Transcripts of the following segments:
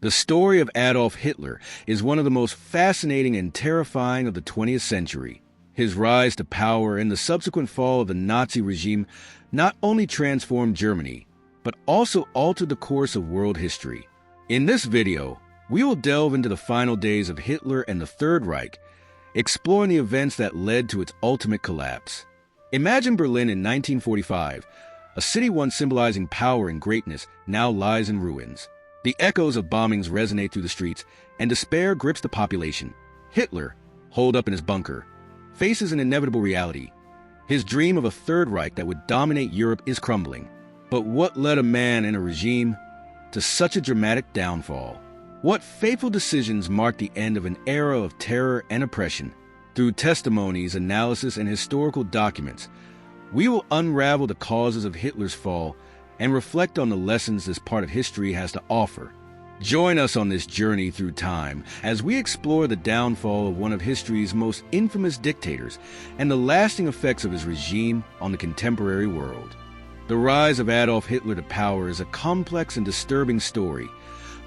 The story of Adolf Hitler is one of the most fascinating and terrifying of the 20th century. His rise to power and the subsequent fall of the Nazi regime not only transformed Germany, but also altered the course of world history. In this video, we will delve into the final days of Hitler and the Third Reich, exploring the events that led to its ultimate collapse. Imagine Berlin in 1945. A city once symbolizing power and greatness now lies in ruins. The echoes of bombings resonate through the streets, and despair grips the population. Hitler, holed up in his bunker, faces an inevitable reality. His dream of a Third Reich that would dominate Europe is crumbling. But what led a man and a regime to such a dramatic downfall? What fateful decisions marked the end of an era of terror and oppression? Through testimonies, analysis, and historical documents, we will unravel the causes of Hitler's fall and reflect on the lessons this part of history has to offer. Join us on this journey through time as we explore the downfall of one of history's most infamous dictators and the lasting effects of his regime on the contemporary world. The rise of Adolf Hitler to power is a complex and disturbing story,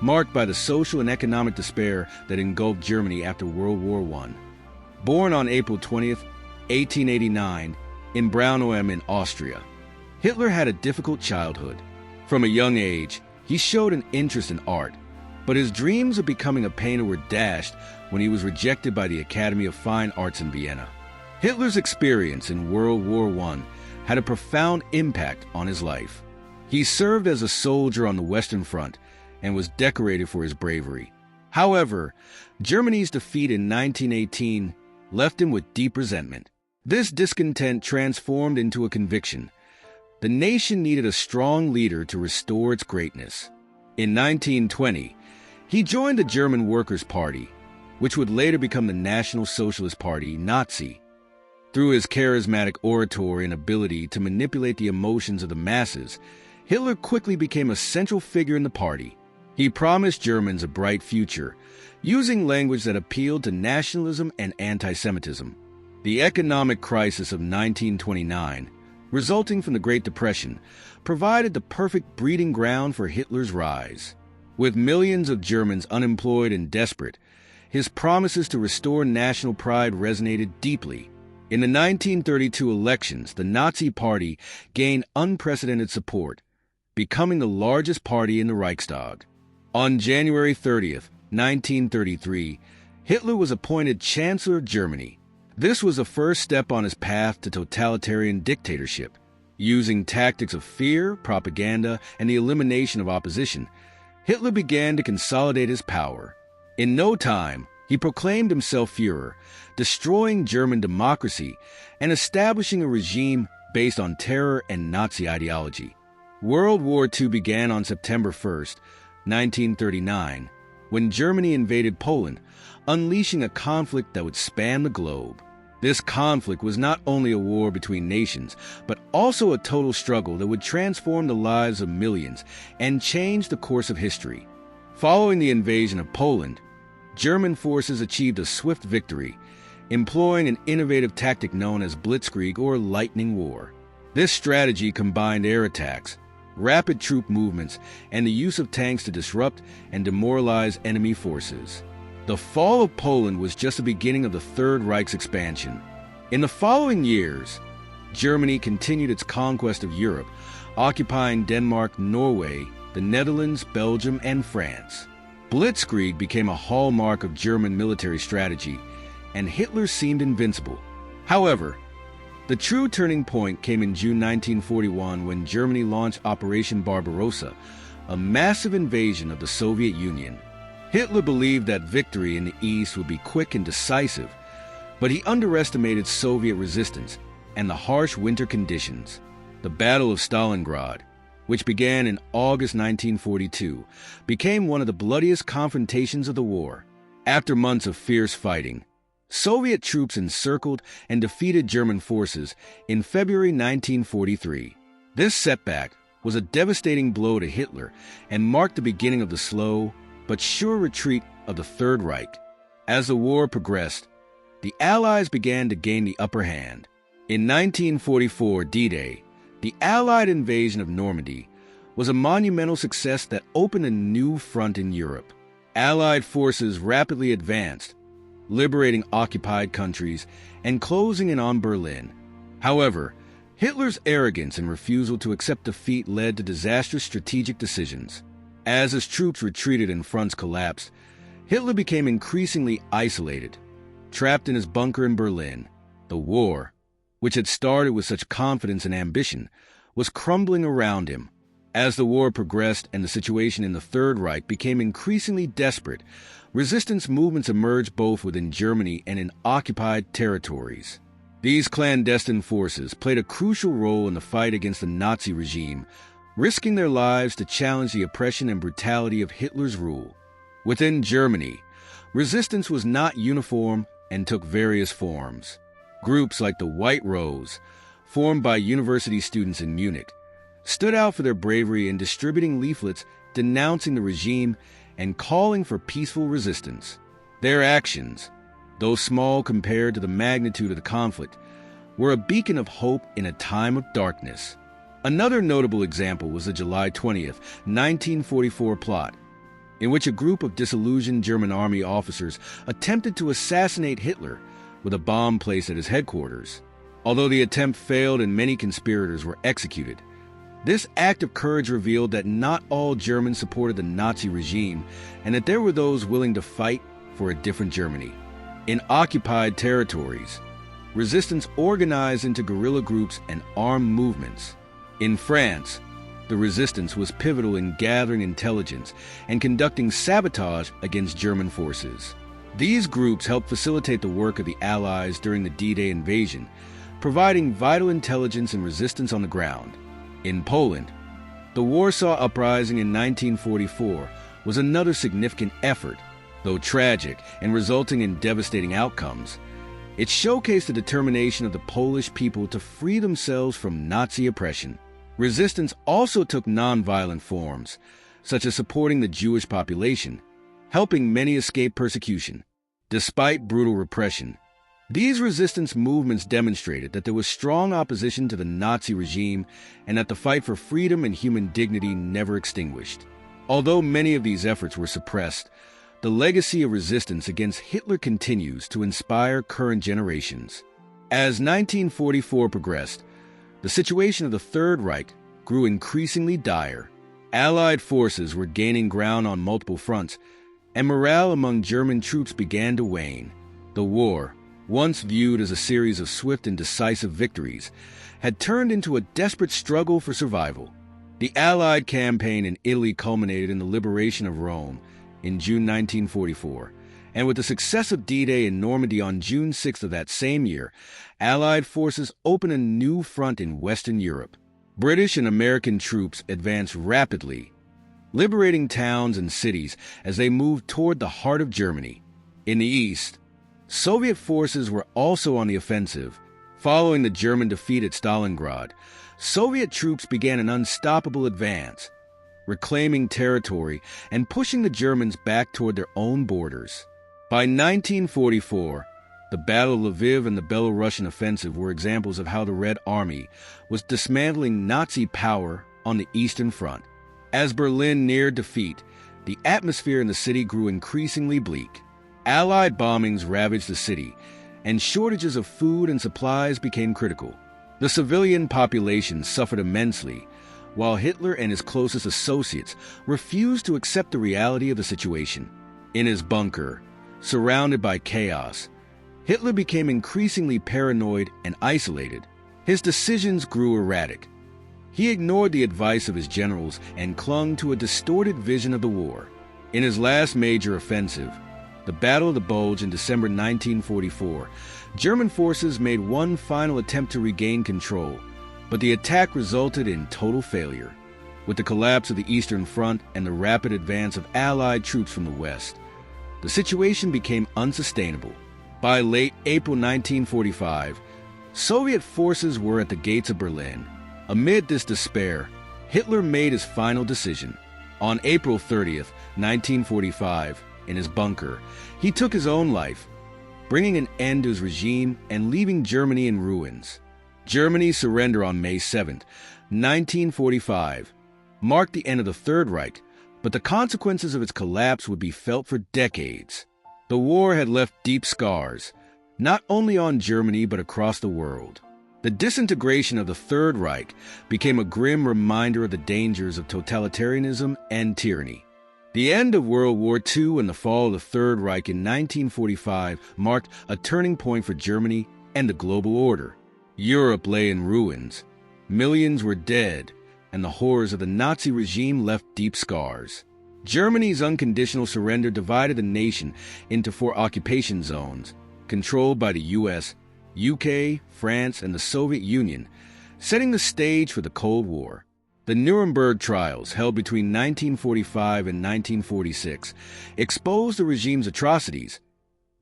marked by the social and economic despair that engulfed Germany after World War I. Born on April 20th, 1889, in Braunau in Austria, Hitler had a difficult childhood. From a young age, he showed an interest in art, but his dreams of becoming a painter were dashed when he was rejected by the Academy of Fine Arts in Vienna. Hitler's experience in World War I had a profound impact on his life. He served as a soldier on the Western Front and was decorated for his bravery. However, Germany's defeat in 1918 left him with deep resentment. This discontent transformed into a conviction. The nation needed a strong leader to restore its greatness. In 1920, he joined the German Workers' Party, which would later become the National Socialist Party, Nazi. Through his charismatic oratory and ability to manipulate the emotions of the masses, Hitler quickly became a central figure in the party. He promised Germans a bright future, using language that appealed to nationalism and anti-Semitism. The economic crisis of 1929, resulting from the Great Depression, provided the perfect breeding ground for Hitler's rise. With millions of Germans unemployed and desperate, his promises to restore national pride resonated deeply. In the 1932 elections, the Nazi Party gained unprecedented support, becoming the largest party in the Reichstag. On January 30th, 1933, Hitler was appointed Chancellor of Germany. This was the first step on his path to totalitarian dictatorship. Using tactics of fear, propaganda, and the elimination of opposition, Hitler began to consolidate his power. In no time, he proclaimed himself Führer, destroying German democracy and establishing a regime based on terror and Nazi ideology. World War II began on September 1st, 1939, when Germany invaded Poland, unleashing a conflict that would span the globe. This conflict was not only a war between nations, but also a total struggle that would transform the lives of millions and change the course of history. Following the invasion of Poland, German forces achieved a swift victory, employing an innovative tactic known as blitzkrieg or lightning war. This strategy combined air attacks, rapid troop movements, and the use of tanks to disrupt and demoralize enemy forces. The fall of Poland was just the beginning of the Third Reich's expansion. In the following years, Germany continued its conquest of Europe, occupying Denmark, Norway, the Netherlands, Belgium, and France. Blitzkrieg became a hallmark of German military strategy, and Hitler seemed invincible. However, the true turning point came in June 1941 when Germany launched Operation Barbarossa, a massive invasion of the Soviet Union. Hitler believed that victory in the East would be quick and decisive, but he underestimated Soviet resistance and the harsh winter conditions. The Battle of Stalingrad, which began in August 1942, became one of the bloodiest confrontations of the war. After months of fierce fighting, Soviet troops encircled and defeated German forces in February 1943. This setback was a devastating blow to Hitler and marked the beginning of the slow but sure retreat of the Third Reich. As the war progressed, the Allies began to gain the upper hand. In 1944 D-Day, the Allied invasion of Normandy was a monumental success that opened a new front in Europe. Allied forces rapidly advanced, liberating occupied countries and closing in on Berlin. However, Hitler's arrogance and refusal to accept defeat led to disastrous strategic decisions. As his troops retreated and fronts collapsed, Hitler became increasingly isolated. Trapped in his bunker in Berlin, the war, which had started with such confidence and ambition, was crumbling around him. As the war progressed and the situation in the Third Reich became increasingly desperate, resistance movements emerged both within Germany and in occupied territories. These clandestine forces played a crucial role in the fight against the Nazi regime, risking their lives to challenge the oppression and brutality of Hitler's rule. Within Germany, resistance was not uniform and took various forms. Groups like the White Rose, formed by university students in Munich, stood out for their bravery in distributing leaflets denouncing the regime and calling for peaceful resistance. Their actions, though small compared to the magnitude of the conflict, were a beacon of hope in a time of darkness. Another notable example was the July 20th, 1944 plot, in which a group of disillusioned German army officers attempted to assassinate Hitler with a bomb placed at his headquarters. Although the attempt failed and many conspirators were executed, this act of courage revealed that not all Germans supported the Nazi regime and that there were those willing to fight for a different Germany. In occupied territories, resistance organized into guerrilla groups and armed movements. In France, the resistance was pivotal in gathering intelligence and conducting sabotage against German forces. These groups helped facilitate the work of the Allies during the D-Day invasion, providing vital intelligence and resistance on the ground. In Poland, the Warsaw Uprising in 1944 was another significant effort. Though tragic and resulting in devastating outcomes, it showcased the determination of the Polish people to free themselves from Nazi oppression. Resistance also took nonviolent forms, such as supporting the Jewish population, helping many escape persecution. Despite brutal repression, these resistance movements demonstrated that there was strong opposition to the Nazi regime and that the fight for freedom and human dignity never extinguished. Although many of these efforts were suppressed, the legacy of resistance against Hitler continues to inspire current generations. As 1944 progressed, the situation of the Third Reich grew increasingly dire. Allied forces were gaining ground on multiple fronts, and morale among German troops began to wane. The war, once viewed as a series of swift and decisive victories, had turned into a desperate struggle for survival. The Allied campaign in Italy culminated in the liberation of Rome in June 1944, and with the success of D-Day in Normandy on June 6th of that same year, Allied forces opened a new front in Western Europe. British and American troops advanced rapidly, liberating towns and cities as they moved toward the heart of Germany. In the east, Soviet forces were also on the offensive. Following the German defeat at Stalingrad, Soviet troops began an unstoppable advance, reclaiming territory and pushing the Germans back toward their own borders. By 1944, the Battle of Lviv and the Belarusian offensive were examples of how the Red Army was dismantling Nazi power on the Eastern Front. As Berlin neared defeat, the atmosphere in the city grew increasingly bleak. Allied bombings ravaged the city, and shortages of food and supplies became critical. The civilian population suffered immensely, while Hitler and his closest associates refused to accept the reality of the situation. In his bunker, surrounded by chaos, Hitler became increasingly paranoid and isolated. His decisions grew erratic. He ignored the advice of his generals and clung to a distorted vision of the war. In his last major offensive, the Battle of the Bulge in December 1944, German forces made one final attempt to regain control, but the attack resulted in total failure. With the collapse of the Eastern Front and the rapid advance of Allied troops from the West, the situation became unsustainable. By late April 1945, Soviet forces were at the gates of Berlin. Amid this despair, Hitler made his final decision. On April 30th, 1945, in his bunker, he took his own life, bringing an end to his regime and leaving Germany in ruins. Germany's surrender on May 7, 1945, marked the end of the Third Reich, but the consequences of its collapse would be felt for decades. The war had left deep scars, not only on Germany but across the world. The disintegration of the Third Reich became a grim reminder of the dangers of totalitarianism and tyranny. The end of World War II and the fall of the Third Reich in 1945 marked a turning point for Germany and the global order. Europe lay in ruins. Millions were dead, and the horrors of the Nazi regime left deep scars. Germany's unconditional surrender divided the nation into 4 occupation zones, controlled by the U.S., UK, France, and the Soviet Union, setting the stage for the Cold War. The Nuremberg trials, held between 1945 and 1946, exposed the regime's atrocities,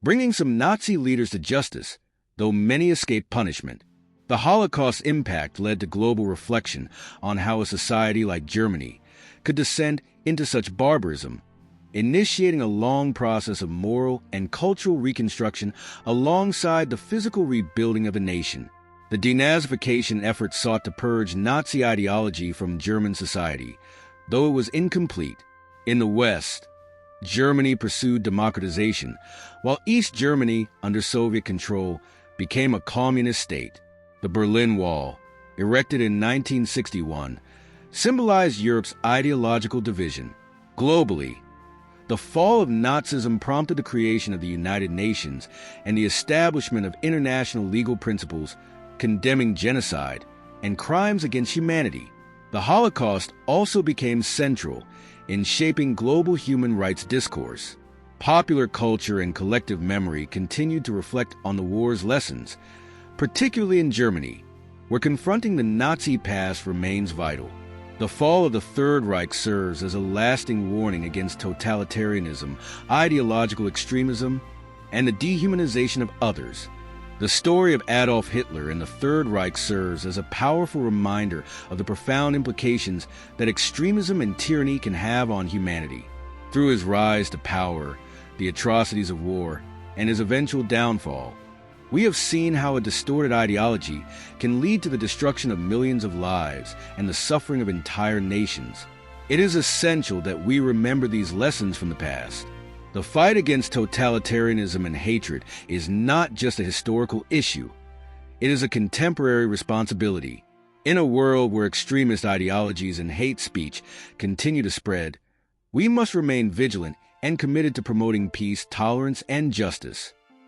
bringing some Nazi leaders to justice, though many escaped punishment. The Holocaust impact led to global reflection on how a society like Germany could descend into such barbarism, initiating a long process of moral and cultural reconstruction alongside the physical rebuilding of the nation. The denazification effort sought to purge Nazi ideology from German society, though it was incomplete. In the West, Germany pursued democratization, while East Germany, under Soviet control, became a communist state. The Berlin Wall, erected in 1961, symbolized Europe's ideological division. Globally, the fall of Nazism prompted the creation of the United Nations and the establishment of international legal principles condemning genocide and crimes against humanity. The Holocaust also became central in shaping global human rights discourse. Popular culture and collective memory continued to reflect on the war's lessons, particularly in Germany, where confronting the Nazi past remains vital. The fall of the Third Reich serves as a lasting warning against totalitarianism, ideological extremism, and the dehumanization of others. The story of Adolf Hitler and the Third Reich serves as a powerful reminder of the profound implications that extremism and tyranny can have on humanity. Through his rise to power, the atrocities of war, and his eventual downfall, we have seen how a distorted ideology can lead to the destruction of millions of lives and the suffering of entire nations. It is essential that we remember these lessons from the past. The fight against totalitarianism and hatred is not just a historical issue. It is a contemporary responsibility. In a world where extremist ideologies and hate speech continue to spread, we must remain vigilant and committed to promoting peace, tolerance, and justice.